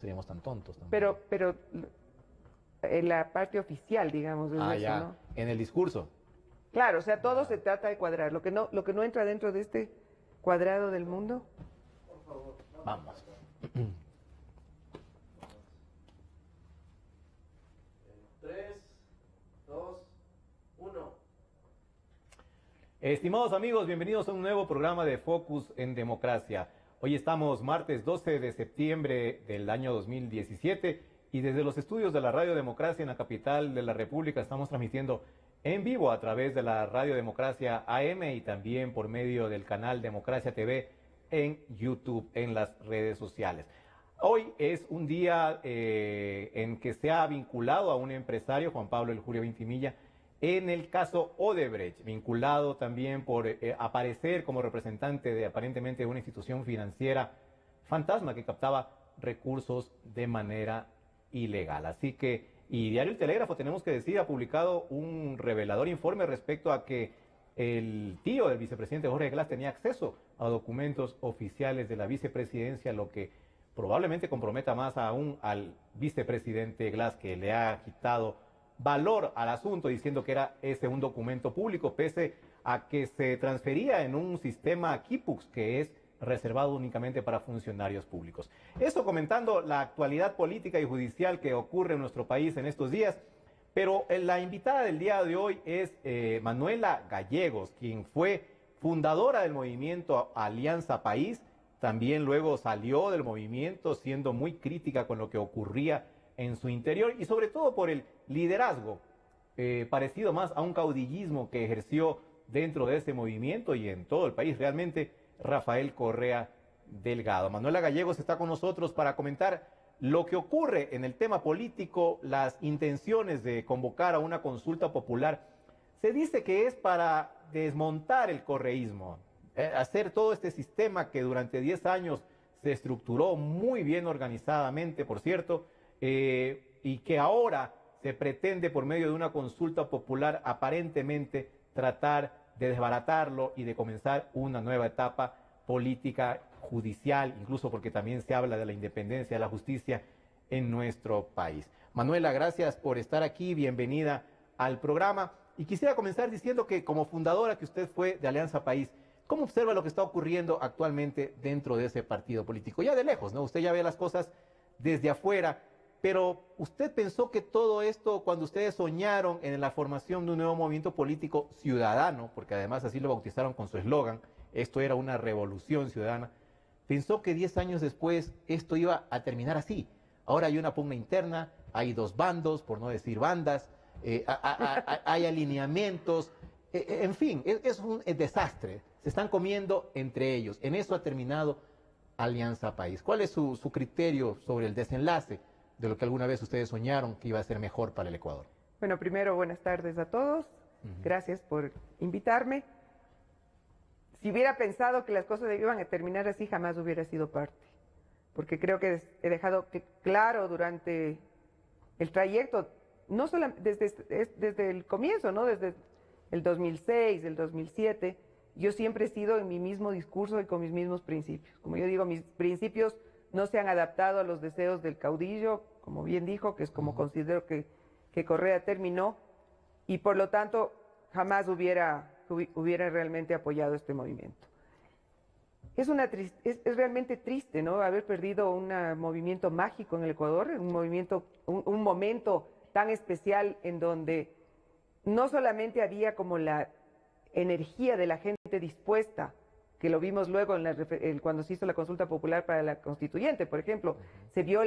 seríamos tan tontos también. Pero en la parte oficial, digamos, es eso, ya, ¿no? en el discurso. Claro, o sea, todo se trata de cuadrar. Lo que no entra dentro de este cuadrado del mundo. Vamos. 3, 2, 1. Estimados amigos, bienvenidos a un nuevo programa de Focus en Democracia. Hoy estamos martes 12 de septiembre del año 2017 y desde los estudios de la Radio Democracia en la capital de la República estamos transmitiendo en vivo a través de la Radio Democracia AM y también por medio del canal Democracia TV en YouTube, en las redes sociales. Hoy es un día en que se ha vinculado a un empresario, Juan Pablo El Julio Vintimilla, en el caso Odebrecht, vinculado también por aparecer como representante de aparentemente una institución financiera fantasma que captaba recursos de manera ilegal. Así que, y Diario El Telégrafo, tenemos que decir, ha publicado un revelador informe respecto a que el tío del vicepresidente Jorge Glass tenía acceso a documentos oficiales de la vicepresidencia, lo que probablemente comprometa más aún al vicepresidente Glass, que le ha quitado valor al asunto diciendo que era ese un documento público, pese a que se transfería en un sistema Kipux que es reservado únicamente para funcionarios públicos. Eso comentando la actualidad política y judicial que ocurre en nuestro país en estos días, pero la invitada del día de hoy es Manuela Gallegos, quien fue fundadora del movimiento Alianza País, también luego salió del movimiento siendo muy crítica con lo que ocurría en su interior y sobre todo por el liderazgo parecido más a un caudillismo que ejerció dentro de ese movimiento y en todo el país realmente Rafael Correa Delgado. Manuela Gallegos está con nosotros para comentar lo que ocurre en el tema político, las intenciones de convocar a una consulta popular. Se dice que es para desmontar el correísmo, hacer todo este sistema que durante 10 años se estructuró muy bien organizadamente, por cierto, y que ahora se pretende por medio de una consulta popular aparentemente tratar de desbaratarlo y de comenzar una nueva etapa política, judicial, incluso porque también se habla de la independencia de la justicia en nuestro país. Manuela, gracias por estar aquí, bienvenida al programa. Y quisiera comenzar diciendo que como fundadora que usted fue de Alianza País, ¿cómo observa lo que está ocurriendo actualmente dentro de ese partido político? Ya de lejos, ¿no? Usted ya ve las cosas desde afuera. Pero ¿usted pensó que todo esto, cuando ustedes soñaron en la formación de un nuevo movimiento político ciudadano, porque además así lo bautizaron con su eslogan, esto era una revolución ciudadana, pensó que 10 años después esto iba a terminar así? Ahora hay una pugna interna, hay dos bandos, por no decir bandas, hay alineamientos, en fin, es un desastre. Se están comiendo entre ellos. En eso ha terminado Alianza País. ¿Cuál es su criterio sobre el desenlace de lo que alguna vez ustedes soñaron que iba a ser mejor para el Ecuador? Bueno, primero, buenas tardes a todos. Gracias por invitarme. Si hubiera pensado que las cosas iban a terminar así, jamás hubiera sido parte. Porque creo que he dejado claro durante el trayecto, no solamente desde el comienzo, ¿no? Desde el 2006, el 2007, yo siempre he sido en mi mismo discurso y con mis mismos principios. Como yo digo, mis principios no se han adaptado a los deseos del caudillo, como bien dijo, que es como considero que Correa terminó, y por lo tanto jamás hubiera realmente apoyado este movimiento. Es realmente triste, ¿no? Haber perdido un movimiento mágico en el Ecuador, un momento tan especial en donde no solamente había como la energía de la gente dispuesta, que lo vimos luego cuando se hizo la consulta popular para la constituyente, por ejemplo, se vio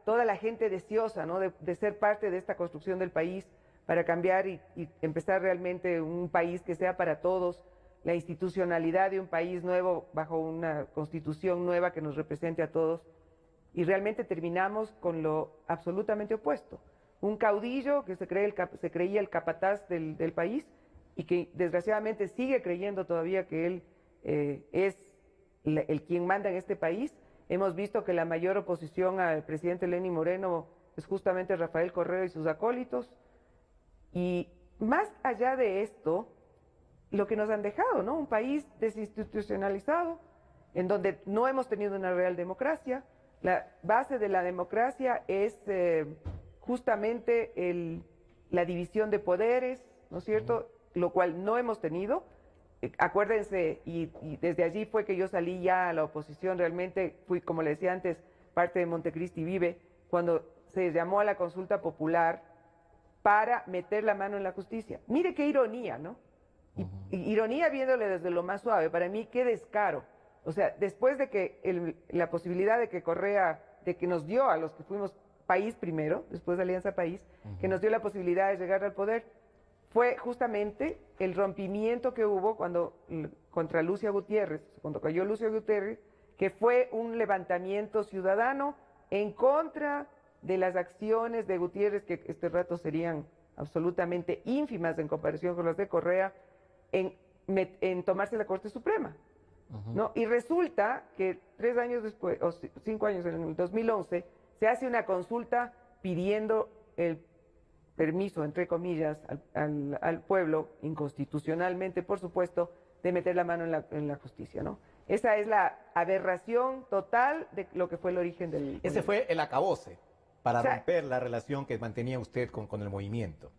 toda la gente deseosa, ¿no? de ser parte de esta construcción del país para cambiar y empezar realmente un país que sea para todos, la institucionalidad de un país nuevo bajo una constitución nueva que nos represente a todos. Y realmente terminamos con lo absolutamente opuesto. Un caudillo que se creía el capataz del país y que desgraciadamente sigue creyendo todavía que él es el quien manda en este país. Hemos visto que la mayor oposición al presidente Lenín Moreno es justamente Rafael Correa y sus acólitos. Y más allá de esto, lo que nos han dejado, ¿no? Un país desinstitucionalizado, en donde no hemos tenido una real democracia. La base de la democracia es justamente la división de poderes, ¿no es cierto? Lo cual no hemos tenido. Acuérdense, y desde allí fue que yo salí ya a la oposición, realmente fui, como le decía antes, parte de Montecristi Vive, cuando se llamó a la consulta popular para meter la mano en la justicia. Mire qué ironía, ¿no? Y ironía viéndole desde lo más suave, para mí qué descaro. O sea, después de que la posibilidad de que Correa, de que nos dio a los que fuimos país primero, después de Alianza País, que nos dio la posibilidad de llegar al poder, fue justamente el rompimiento que hubo contra Lucia Gutiérrez, cuando cayó Lucia Gutiérrez, que fue un levantamiento ciudadano en contra de las acciones de Gutiérrez, que este rato serían absolutamente ínfimas en comparación con las de Correa, en tomarse la Corte Suprema. ¿No? Y resulta que 3 años después, o 5 años, en el 2011, se hace una consulta pidiendo el permiso, entre comillas, al pueblo, inconstitucionalmente, por supuesto, de meter la mano en la justicia, ¿no? Esa es la aberración total de lo que fue el origen del... Ese fue el acabose para romper la relación que mantenía usted con el movimiento.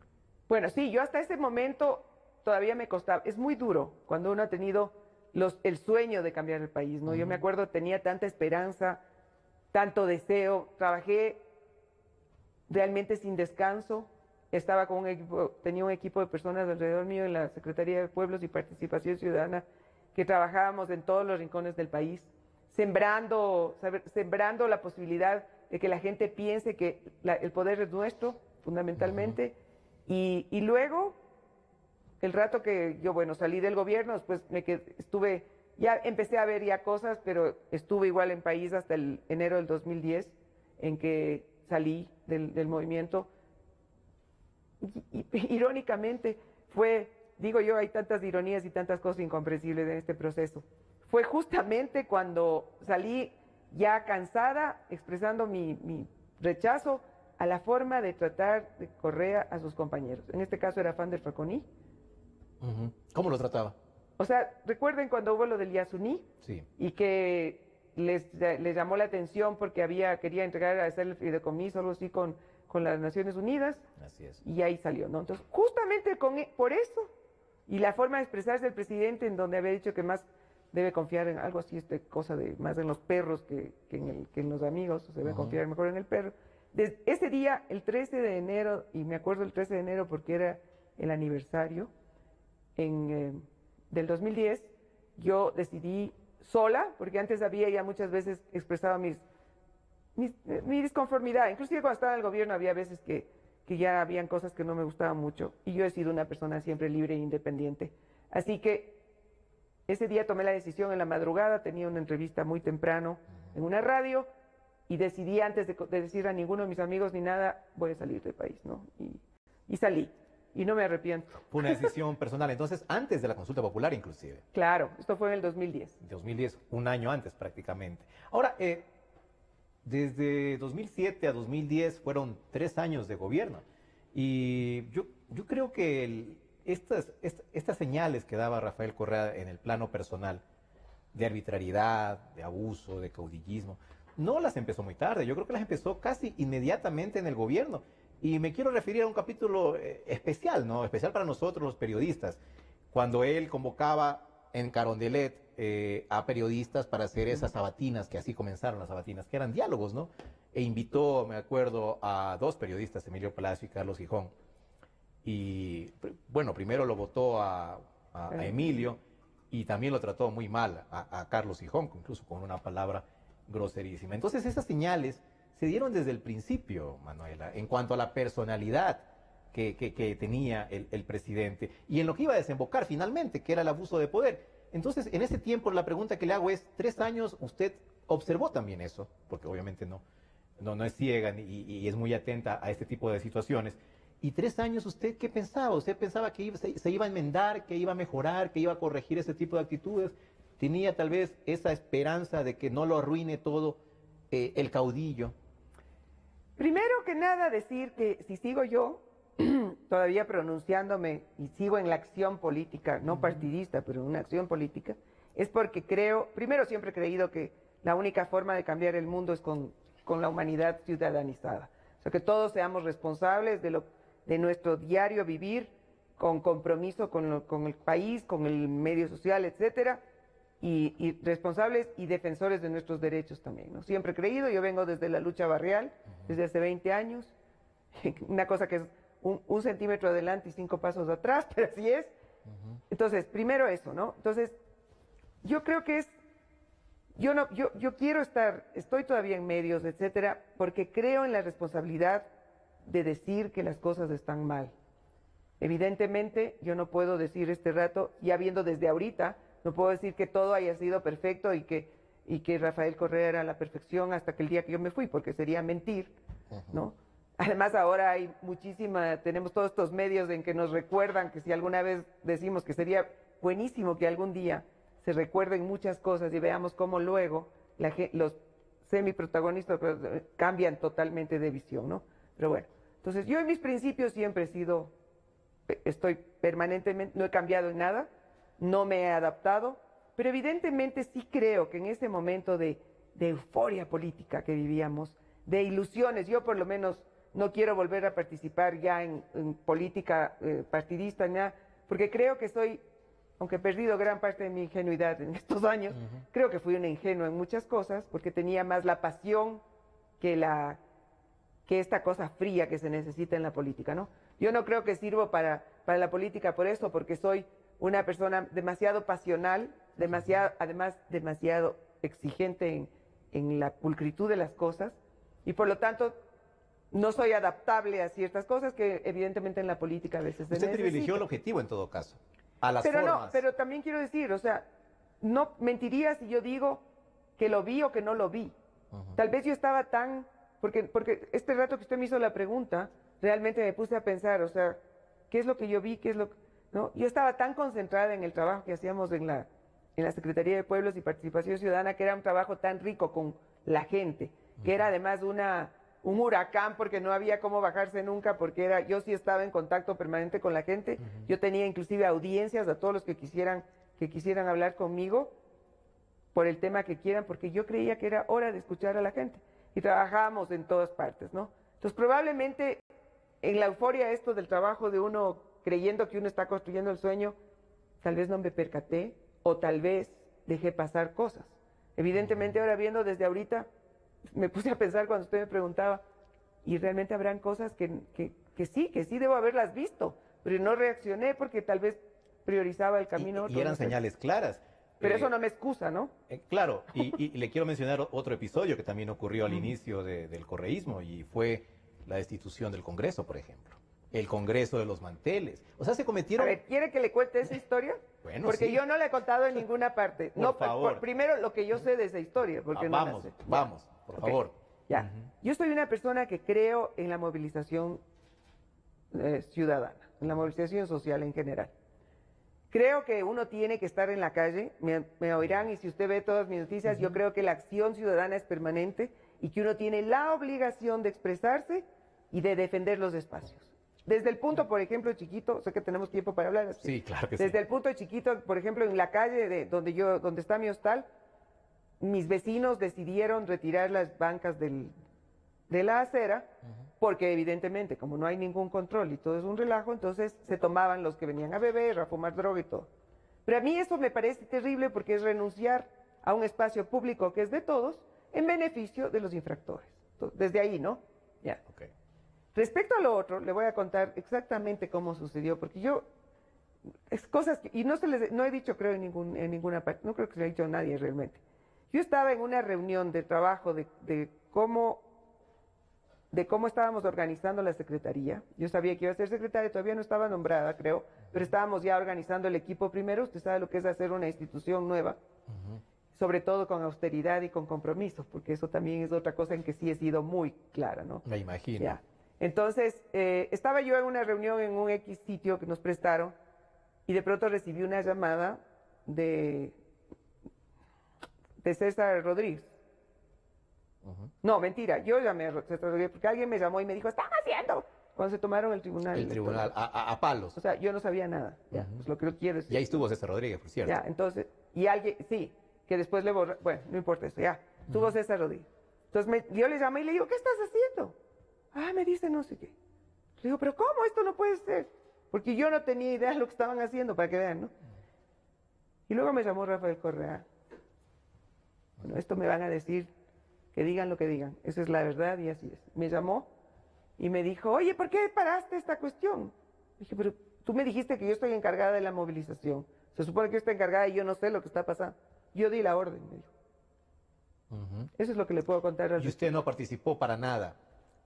Bueno, sí, yo hasta ese momento todavía me costaba. Es muy duro cuando uno ha tenido el sueño de cambiar el país, ¿no? Yo me acuerdo, tenía tanta esperanza, tanto deseo, trabajé realmente sin descanso, estaba con un equipo, tenía un equipo de personas alrededor mío en la Secretaría de Pueblos y Participación Ciudadana, que trabajábamos en todos los rincones del país, sembrando la posibilidad de que la gente piense que el poder es nuestro, fundamentalmente, y luego, el rato que yo, bueno, salí del gobierno, después ya empecé a ver ya cosas, pero estuve igual en país hasta el enero del 2010, en que salí del movimiento. Y irónicamente digo yo, hay tantas ironías y tantas cosas incomprensibles en este proceso. Fue justamente cuando salí ya cansada, expresando mi rechazo a la forma de tratar de Correa a sus compañeros. En este caso era Fander Faconí. ¿Cómo lo trataba? O sea, recuerden cuando hubo lo del Yasuní, sí, y que les llamó la atención porque quería entregar a hacer el fideicomiso o algo así con las Naciones Unidas. Así es. Y ahí salió, ¿no? Entonces, justamente por eso, y la forma de expresarse del presidente, en donde había dicho que más debe confiar en algo así, cosa de más en los perros que en los amigos, se debe confiar mejor en el perro. Desde ese día, el 13 de enero, y me acuerdo el 13 de enero porque era el aniversario, del 2010, yo decidí sola, porque antes había ya muchas veces expresado mi disconformidad, inclusive cuando estaba en el gobierno había veces que ya habían cosas que no me gustaban mucho, y yo he sido una persona siempre libre e independiente. Así que ese día tomé la decisión en la madrugada, tenía una entrevista muy temprano en una radio, y decidí antes de decir a ninguno de mis amigos ni nada, voy a salir del país, ¿no? Y salí. Y no me arrepiento. Fue una decisión personal, entonces, antes de la consulta popular inclusive. Claro, esto fue en el 2010. 2010, un año antes prácticamente. Ahora, desde 2007 a 2010 fueron 3 años de gobierno. Y yo creo que estas señales que daba Rafael Correa en el plano personal, de arbitrariedad, de abuso, de caudillismo, no las empezó muy tarde. Yo creo que las empezó casi inmediatamente en el gobierno. Y me quiero referir a un capítulo especial, ¿no? Especial para nosotros los periodistas, cuando él convocaba en Carondelet a periodistas para hacer esas sabatinas, que así comenzaron las sabatinas, que eran diálogos, ¿no? E invitó, me acuerdo, a 2 periodistas, Emilio Palacio y Carlos Gijón. Y, bueno, primero lo votó a Emilio, y también lo trató muy mal a Carlos Gijón, incluso con una palabra groserísima. Entonces, esas señales se dieron desde el principio, Manuela, en cuanto a la personalidad que tenía el presidente y en lo que iba a desembocar finalmente, que era el abuso de poder. Entonces, en ese tiempo, la pregunta que le hago es, 3 años, ¿usted observó también eso? Porque obviamente no es ciega y es muy atenta a este tipo de situaciones. Y 3 años, ¿usted qué pensaba? ¿Usted pensaba que se iba a enmendar, que iba a mejorar, que iba a corregir ese tipo de actitudes? ¿Tenía tal vez esa esperanza de que no lo arruine todo el caudillo? Primero que nada decir que si sigo yo todavía pronunciándome y sigo en la acción política, no partidista, pero en una acción política, es porque primero siempre he creído que la única forma de cambiar el mundo es con la humanidad ciudadanizada. O sea, que todos seamos responsables de nuestro diario vivir, con compromiso con el país, con el medio social, etcétera, y responsables y defensores de nuestros derechos también, ¿no? Siempre he creído, yo vengo desde la lucha barrial, desde hace 20 años, una cosa que es un centímetro adelante y 5 pasos atrás, pero así es. Entonces, primero eso, ¿no? Entonces, yo creo que yo quiero estoy todavía en medios, etcétera, porque creo en la responsabilidad de decir que las cosas están mal. Evidentemente, yo no puedo decir este rato, ya viendo desde ahorita, no puedo decir que todo haya sido perfecto y que Rafael Correa era la perfección hasta que el día que yo me fui, porque sería mentir, ¿no? Además, ahora hay tenemos todos estos medios en que nos recuerdan que si alguna vez decimos que sería buenísimo que algún día se recuerden muchas cosas y veamos cómo luego los semiprotagonistas cambian totalmente de visión, ¿no? Pero bueno, entonces yo en mis principios siempre estoy permanentemente, no he cambiado en nada, no me he adaptado, pero evidentemente sí creo que en ese momento de euforia política que vivíamos, de ilusiones, yo por lo menos no quiero volver a participar ya en política partidista, nada, porque creo que aunque he perdido gran parte de mi ingenuidad en estos años, creo que fui una ingenua en muchas cosas, porque tenía más la pasión que esta cosa fría que se necesita en la política, ¿no? Yo no creo que sirvo para la política por eso, porque soy una persona demasiado pasional, además demasiado exigente en la pulcritud de las cosas, y por lo tanto no soy adaptable a ciertas cosas que evidentemente en la política a veces se necesita. Usted privilegió el objetivo en todo caso, a las pero formas. No, pero también quiero decir, o sea, no mentiría si yo digo que lo vi o que no lo vi. Tal vez yo estaba porque este rato que usted me hizo la pregunta, realmente me puse a pensar, o sea, ¿qué es lo que yo vi? ¿Qué es lo que...? ¿No? Yo estaba tan concentrada en el trabajo que hacíamos en la Secretaría de Pueblos y Participación Ciudadana, que era un trabajo tan rico con la gente, que era además un huracán, porque no había cómo bajarse nunca, porque yo sí estaba en contacto permanente con la gente. Yo tenía inclusive audiencias a todos los que quisieran hablar conmigo por el tema que quieran, porque yo creía que era hora de escuchar a la gente. Y trabajábamos en todas partes, ¿no? Entonces, probablemente en la euforia esto del trabajo de uno, creyendo que uno está construyendo el sueño, tal vez no me percaté o tal vez dejé pasar cosas. Evidentemente, ahora viendo desde ahorita, me puse a pensar cuando usted me preguntaba, y realmente habrán cosas que sí debo haberlas visto, pero no reaccioné porque tal vez priorizaba el camino. Y eran señales claras. Pero eso no me excusa, ¿no? Claro, y le quiero mencionar otro episodio que también ocurrió al inicio del correísmo, y fue la destitución del Congreso, por ejemplo. El Congreso de los manteles. O sea, se cometieron... A ver, ¿quiere que le cuente esa historia? Bueno, porque sí. yo no la he contado en ninguna parte. Por favor. Primero, lo que yo sé de esa historia, porque no la sé. Vamos, por favor. Ya. Yo soy una persona que creo en la movilización ciudadana, en la movilización social en general. Creo que uno tiene que estar en la calle, me oirán, y si usted ve todas mis noticias, yo creo que la acción ciudadana es permanente y que uno tiene la obligación de expresarse y de defender los espacios. Desde el punto, por ejemplo, chiquito, sé que tenemos tiempo para hablar. Sí, claro que sí. Desde el punto chiquito, por ejemplo, en la calle donde está mi hostal, mis vecinos decidieron retirar las bancas de la acera, porque evidentemente, como no hay ningún control y todo es un relajo, entonces se tomaban los que venían a beber, a fumar droga y todo. Pero a mí eso me parece terrible porque es renunciar a un espacio público que es de todos en beneficio de los infractores. Entonces, desde ahí, ¿no? Ya. Okay. Respecto a lo otro, le voy a contar exactamente cómo sucedió, porque es cosas que, y no he dicho, creo, en ninguna parte, no creo que se lo haya dicho a nadie realmente. Yo estaba en una reunión de trabajo de cómo estábamos organizando la secretaría. Yo sabía que iba a ser secretaria, todavía no estaba nombrada, creo, pero estábamos ya organizando el equipo primero. Usted sabe lo que es hacer una institución nueva, sobre todo con austeridad y con compromiso, porque eso también es otra cosa en que sí he sido muy clara, ¿no? Me imagino. Ya. Entonces, estaba yo en una reunión en un X sitio que nos prestaron y de pronto recibí una llamada de César Rodríguez. No, mentira, yo llamé a César Rodríguez porque alguien me llamó y me dijo, ¿están haciendo? Cuando se tomaron el tribunal. El tribunal, a palos. O sea, yo no sabía nada. Ya, pues lo que yo quiero es... Y ahí estuvo César Rodríguez, por cierto. Ya, entonces, y alguien, sí, que después le borró, bueno, no importa eso, ya. Estuvo César Rodríguez. Entonces yo le llamé y le digo, ¿qué estás haciendo? Ah, me dice no sé qué. Le digo, pero ¿cómo? Esto no puede ser. Porque yo no tenía idea de lo que estaban haciendo, para que vean, ¿no? Y luego me llamó Rafael Correa. Bueno, esto me van a decir, que digan lo que digan. Esa es la verdad y así es. Me llamó y me dijo, oye, ¿por qué paraste esta cuestión? Dije, pero tú me dijiste que yo estoy encargada de la movilización. Se supone que yo estoy encargada y yo no sé lo que está pasando. Yo di la orden, me dijo. Eso es lo que le puedo contar. Y usted no participó para nada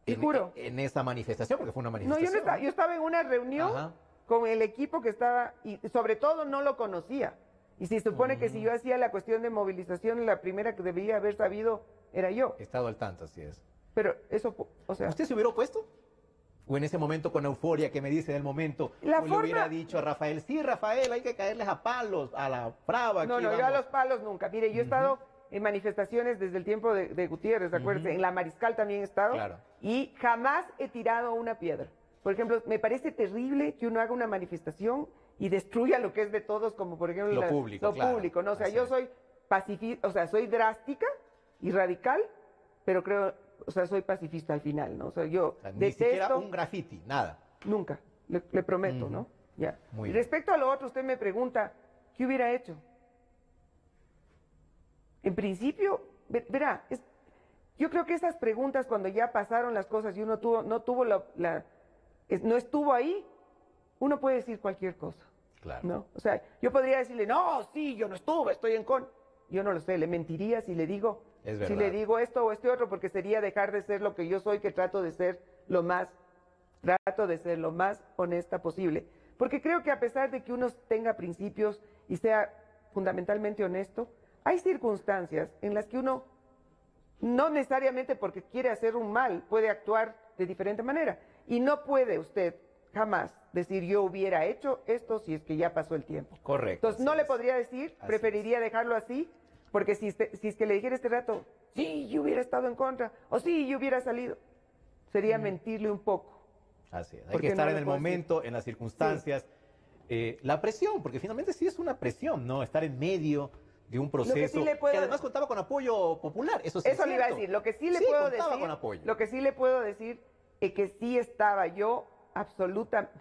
en esa manifestación, porque fue una No, manifestación. yo estaba en una reunión con el equipo que estaba, y sobre todo no lo conocía. Y se supone que si yo hacía la cuestión de movilización, la primera que debía haber sabido era yo. He estado al tanto, así es. Pero eso, o sea... ¿Usted se hubiera opuesto? ¿O en ese momento con euforia que me dice del momento, le hubiera dicho a Rafael, sí, Rafael, hay que caerles a palos, a la brava? No, yo a los palos nunca. Mire, yo he estado en manifestaciones desde el tiempo de Gutiérrez, acuérdense, en la Mariscal también he estado, y jamás he tirado una piedra. Por ejemplo, me parece terrible que uno haga una manifestación y destruya lo que es de todos, como por ejemplo lo público, ¿no? O sea, yo soy pacifista, o sea, soy drástica y radical, pero creo, o sea, soy pacifista al final, ¿no? O sea, yo ni siquiera un graffiti, nada. Nunca, le prometo, ¿no? Ya. Muy y bien. respecto a lo otro, usted me pregunta, ¿qué hubiera hecho? En principio, verá, yo creo que esas preguntas cuando ya pasaron las cosas y uno no estuvo ahí, uno puede decir cualquier cosa. Claro. ¿No? O sea, yo podría decirle, no, sí, yo no estuve, estoy en con. Yo no lo sé, le mentiría si le digo, si le digo esto o este otro, porque sería dejar de ser lo que yo soy, que trato de ser lo más honesta posible. Porque creo que a pesar de que uno tenga principios y sea fundamentalmente honesto, hay circunstancias en las que uno, no necesariamente porque quiere hacer un mal, puede actuar de diferente manera. Y no puede usted jamás decir yo hubiera hecho esto si es que ya pasó el tiempo. Correcto. Entonces no le podría decir, preferiría dejarlo así, porque si es que le dijera este rato, sí, yo hubiera estado en contra, o sí, yo hubiera salido, sería mentirle un poco. Así es, hay que estar en el momento, en las circunstancias, la presión, porque finalmente sí es una presión, ¿no? Estar en medio de un proceso que además contaba con apoyo popular, eso sí. Eso le iba a decir, lo que sí le puedo decir, con apoyo. Lo que sí le puedo decir es que sí estaba yo absoluta,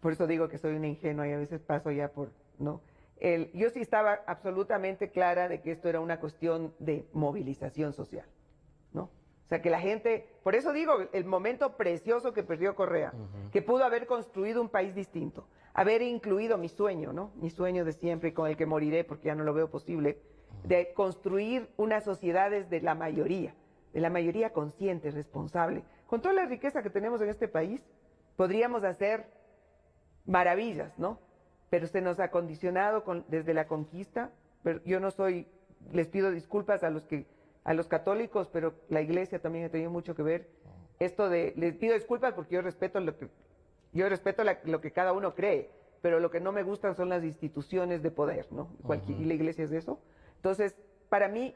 por eso digo que soy una ingenua y a veces paso ya por, ¿no? Yo sí estaba absolutamente clara de que esto era una cuestión de movilización social, ¿no? O sea, que la gente, por eso digo, el momento precioso que perdió Correa, que pudo haber construido un país distinto, haber incluido mi sueño, ¿no? Mi sueño de siempre y con el que moriré porque ya no lo veo posible, de construir unas sociedades de la mayoría consciente, responsable. Con toda la riqueza que tenemos en este país, podríamos hacer maravillas, ¿no? Pero se nos ha condicionado desde la conquista. Pero yo no soy, les pido disculpas a los católicos, pero la Iglesia también ha tenido mucho que ver. Les pido disculpas porque yo respeto lo que cada uno cree, pero lo que no me gustan son las instituciones de poder, ¿no? Y la Iglesia es de eso. Entonces, para mí,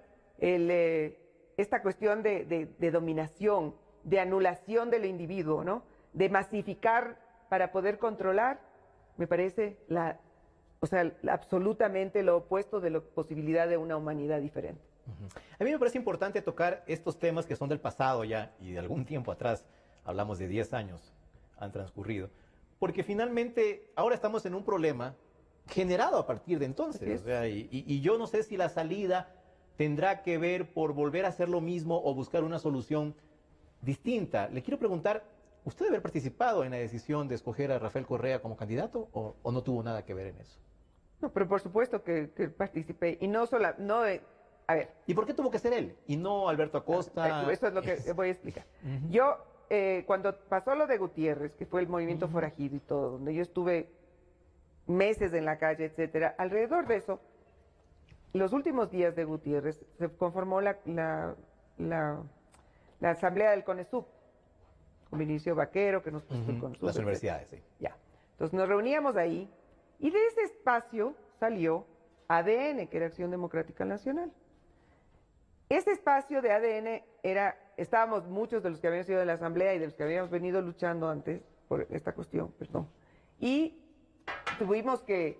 esta cuestión de dominación, de anulación del individuo, ¿no? De masificar para poder controlar, me parece absolutamente lo opuesto de la posibilidad de una humanidad diferente. A mí me parece importante tocar estos temas que son del pasado ya, y de algún tiempo atrás, hablamos de 10 años, han transcurrido, porque finalmente ahora estamos en un problema generado a partir de entonces, o sea, y yo no sé si la salida tendrá que ver por volver a hacer lo mismo o buscar una solución distinta. Le quiero preguntar, ¿usted debe haber participado en la decisión de escoger a Rafael Correa como candidato o no tuvo nada que ver en eso? No, pero por supuesto que participé, y no solo, a ver. ¿Y por qué tuvo que ser él y no Alberto Acosta? Eso es lo que voy a explicar. Yo, cuando pasó lo de Gutiérrez, que fue el movimiento forajido y todo, donde yo estuve meses en la calle, etcétera, alrededor de eso, los últimos días de Gutiérrez se conformó la asamblea del CONESUB, con Vinicio Vaquero, que nos puso el CONESUB. Las universidades, sí. Ya. Entonces nos reuníamos ahí, y de ese espacio salió ADN, que era Acción Democrática Nacional. Ese espacio de ADN estábamos muchos de los que habíamos ido de la asamblea y de los que habíamos venido luchando antes por esta cuestión, y tuvimos que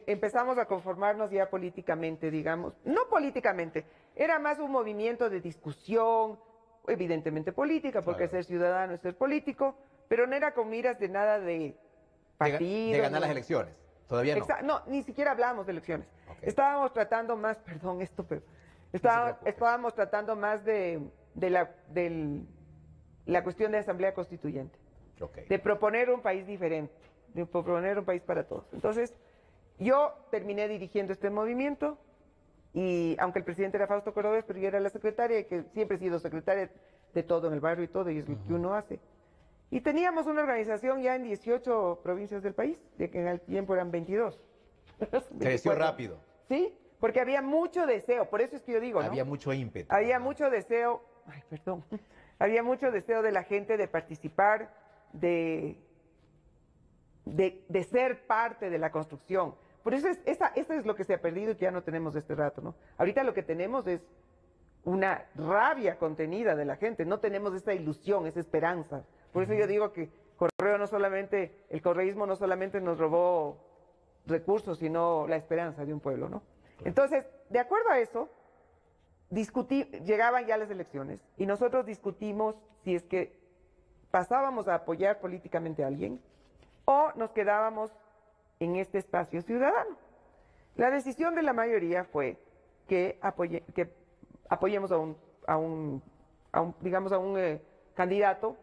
empezamos a conformarnos ya políticamente, digamos, no políticamente, era más un movimiento de discusión, evidentemente política, porque Claro. ser ciudadano es ser político, pero no era con miras de nada de partido. De ganar las no. elecciones. Todavía no. No, ni siquiera hablábamos de elecciones. Ok. Estábamos tratando más, perdón, esto, pero preocupe. estábamos tratando más de la cuestión de asamblea constituyente, Ok. de proponer un país diferente, de proponer un país para todos. Entonces, yo terminé dirigiendo este movimiento y aunque el presidente era Fausto Cordovés, pero yo era la secretaria, que siempre he sido secretaria de todo en el barrio y todo, y es lo que uno hace. Y teníamos una organización ya en 18 provincias del país, de que en el tiempo eran 22. Creció 24. rápido. Sí, porque había mucho deseo, por eso es que yo digo, ¿no? Había mucho ímpetu. Había mucho deseo, ay, perdón, había mucho deseo de la gente de participar, de ser parte de la construcción. Por eso eso es lo que se ha perdido y que ya no tenemos de este rato, ¿no? Ahorita lo que tenemos es una rabia contenida de la gente, no tenemos esa ilusión, esa esperanza. Por eso yo digo que el correísmo no solamente nos robó recursos, sino la esperanza de un pueblo, ¿no? Entonces, de acuerdo a eso, llegaban ya las elecciones y nosotros discutimos si es que pasábamos a apoyar políticamente a alguien o nos quedábamos en este espacio ciudadano. La decisión de la mayoría fue que apoyemos a un candidato.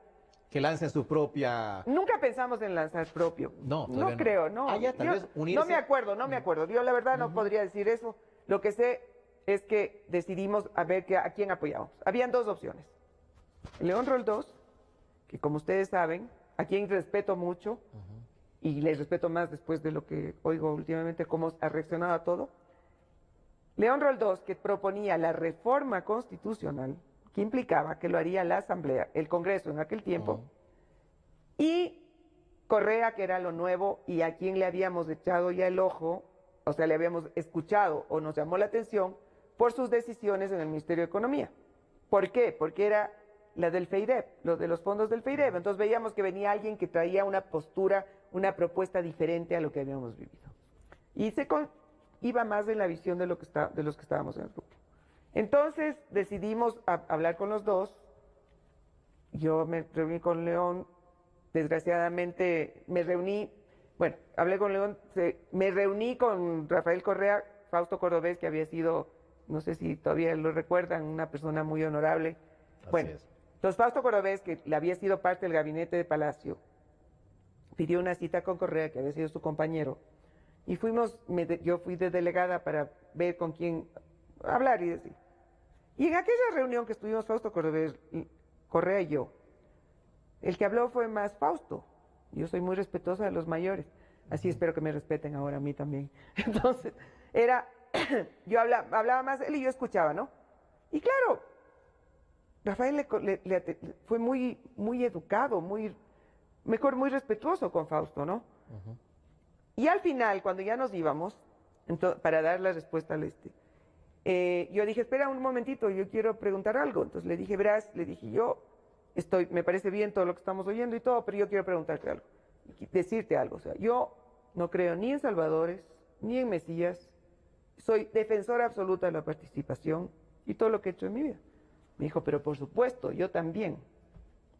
Que lancen su propia... Nunca pensamos en lanzar propio. No, todavía no no. creo, no. Ah, ya, tal vez unirse. No me acuerdo. Yo la verdad no podría decir eso. Lo que sé es que decidimos a ver a quién apoyamos. Habían dos opciones. León Roldós, que como ustedes saben, a quien respeto mucho, y les respeto más después de lo que oigo últimamente, cómo ha reaccionado a todo. León Roldós, que proponía la reforma constitucional, que implicaba que lo haría la Asamblea, el Congreso en aquel tiempo, y Correa, que era lo nuevo y a quien le habíamos echado ya el ojo, o sea, le habíamos escuchado o nos llamó la atención por sus decisiones en el Ministerio de Economía. ¿Por qué? Porque era la del FEIDEP, lo de los fondos del FEIDEP. Entonces veíamos que venía alguien que traía una postura, una propuesta diferente a lo que habíamos vivido. Y iba más en la visión de los que estábamos en el grupo. Entonces decidimos hablar con los dos. Yo me reuní con León, desgraciadamente hablé con León, me reuní con Rafael Correa, Fausto Cordovés, que había sido, no sé si todavía lo recuerdan, una persona muy honorable. Así es. Entonces Fausto Cordovés, que le había sido parte del gabinete de Palacio, pidió una cita con Correa, que había sido su compañero, y yo fui de delegada para ver con quién hablar y decir. Y en aquella reunión que estuvimos Fausto Cordovés, Correa y yo, el que habló fue más Fausto. Yo soy muy respetuosa de los mayores, así espero que me respeten ahora a mí también. Entonces, yo hablaba más él y yo escuchaba, ¿no? Y claro, Rafael fue muy, muy educado, muy respetuoso con Fausto, ¿no? Y al final, cuando ya nos íbamos, para dar la respuesta al yo dije, espera un momentito, yo quiero preguntar algo. Entonces le dije, verás, me parece bien todo lo que estamos oyendo y todo, pero yo quiero preguntarte algo, decirte algo. O sea, yo no creo ni en salvadores, ni en mesías, soy defensora absoluta de la participación y todo lo que he hecho en mi vida. Me dijo, pero por supuesto, yo también.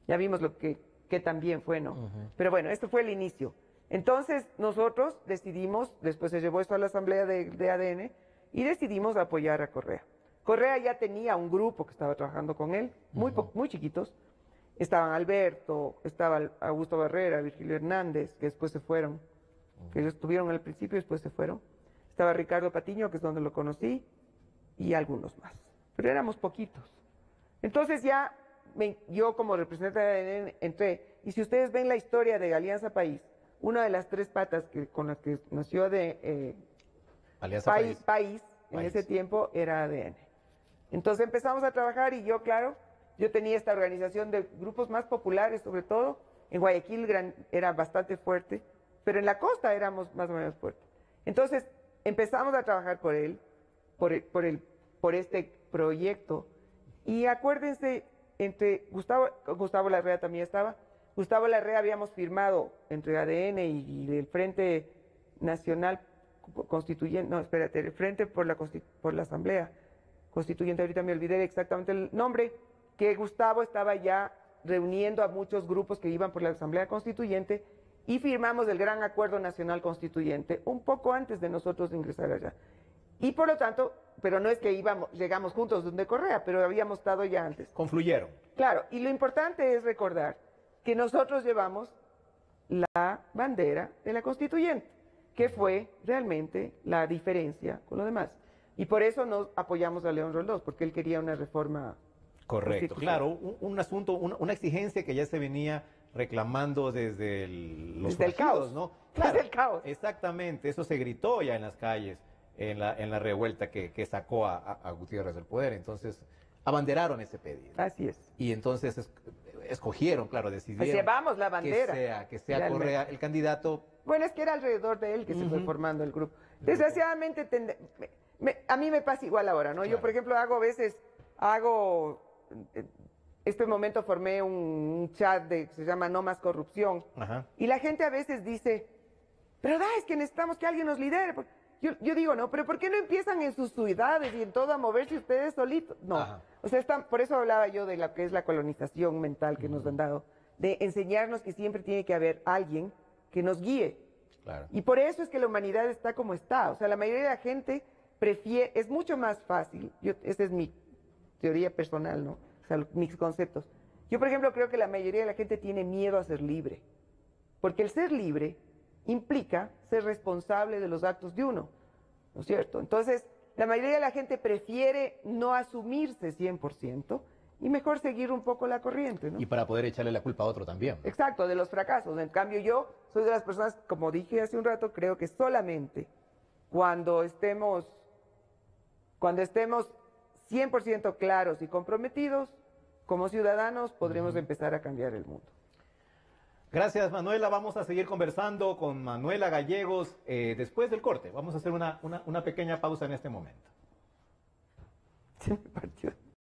Ya vimos lo que también fue, ¿no? Pero bueno, esto fue el inicio. Entonces nosotros decidimos, después se llevó esto a la asamblea de ADN, y decidimos apoyar a Correa. Correa ya tenía un grupo que estaba trabajando con él, muy chiquitos. Estaban Alberto, estaba Augusto Barrera, Virgilio Hernández, que después se fueron, que ellos estuvieron al principio y después se fueron. Estaba Ricardo Patiño, que es donde lo conocí, y algunos más. Pero éramos poquitos. Entonces ya yo como representante de ADN entré, y si ustedes ven la historia de Alianza País, una de las tres patas con las que nació Alianza País en ese tiempo era ADN. Entonces empezamos a trabajar y yo tenía esta organización de grupos más populares, sobre todo. En Guayaquil era bastante fuerte, pero en la costa éramos más o menos fuertes. Entonces empezamos a trabajar por este proyecto. Y acuérdense, entre Gustavo Larrea también estaba. Gustavo Larrea habíamos firmado entre ADN y el Frente Nacional Constituyente, no, espérate, el Frente por la Asamblea, constituyente, ahorita me olvidé exactamente el nombre, que Gustavo estaba ya reuniendo a muchos grupos que iban por la Asamblea Constituyente y firmamos el Gran Acuerdo Nacional Constituyente un poco antes de nosotros ingresar allá. Y por lo tanto, pero no es que llegamos juntos donde Correa, pero habíamos estado ya antes. Confluyeron. Claro, y lo importante es recordar que nosotros llevamos la bandera de la Constituyente, que fue realmente la diferencia con lo demás. Y por eso nos apoyamos a León Roldós, porque él quería una reforma. Correcto, claro, un asunto, una exigencia que ya se venía reclamando desde los desde el caos, surgidos, ¿no? Claro, desde el caos. Exactamente, eso se gritó ya en las calles, en la revuelta que sacó a Gutiérrez del poder. Entonces, abanderaron ese pedido. Así es. Y entonces escogieron, claro, decidieron Pues llevamos la bandera. que sea realmente. Correa el candidato. Bueno, es que era alrededor de él que se fue formando el grupo. Desgraciadamente, a mí me pasa igual ahora, ¿no? Claro. Yo, por ejemplo, este momento formé un chat que se llama No Más Corrupción. Ajá. Y la gente a veces dice, pero es que necesitamos que alguien nos lidere. Yo digo, no, pero ¿por qué no empiezan en sus ciudades y en todo a moverse ustedes solitos? No. Ajá. O sea, por eso hablaba yo de lo que es la colonización mental que nos han dado, de enseñarnos que siempre tiene que haber alguien que nos guíe. Claro. Y por eso es que la humanidad está como está. O sea, la mayoría de la gente prefiere, es mucho más fácil, esta es mi teoría personal, ¿no? O sea, mis conceptos. Yo, por ejemplo, creo que la mayoría de la gente tiene miedo a ser libre. Porque el ser libre implica ser responsable de los actos de uno, ¿no es cierto? Entonces, la mayoría de la gente prefiere no asumirse 100% y mejor seguir un poco la corriente, ¿no? Y para poder echarle la culpa a otro también. Exacto, de los fracasos. En cambio, yo soy de las personas, como dije hace un rato, creo que solamente cuando estemos 100% claros y comprometidos como ciudadanos, podremos empezar a cambiar el mundo. Gracias, Manuela. Vamos a seguir conversando con Manuela Gallegos después del corte. Vamos a hacer una pequeña pausa en este momento. Se me partió.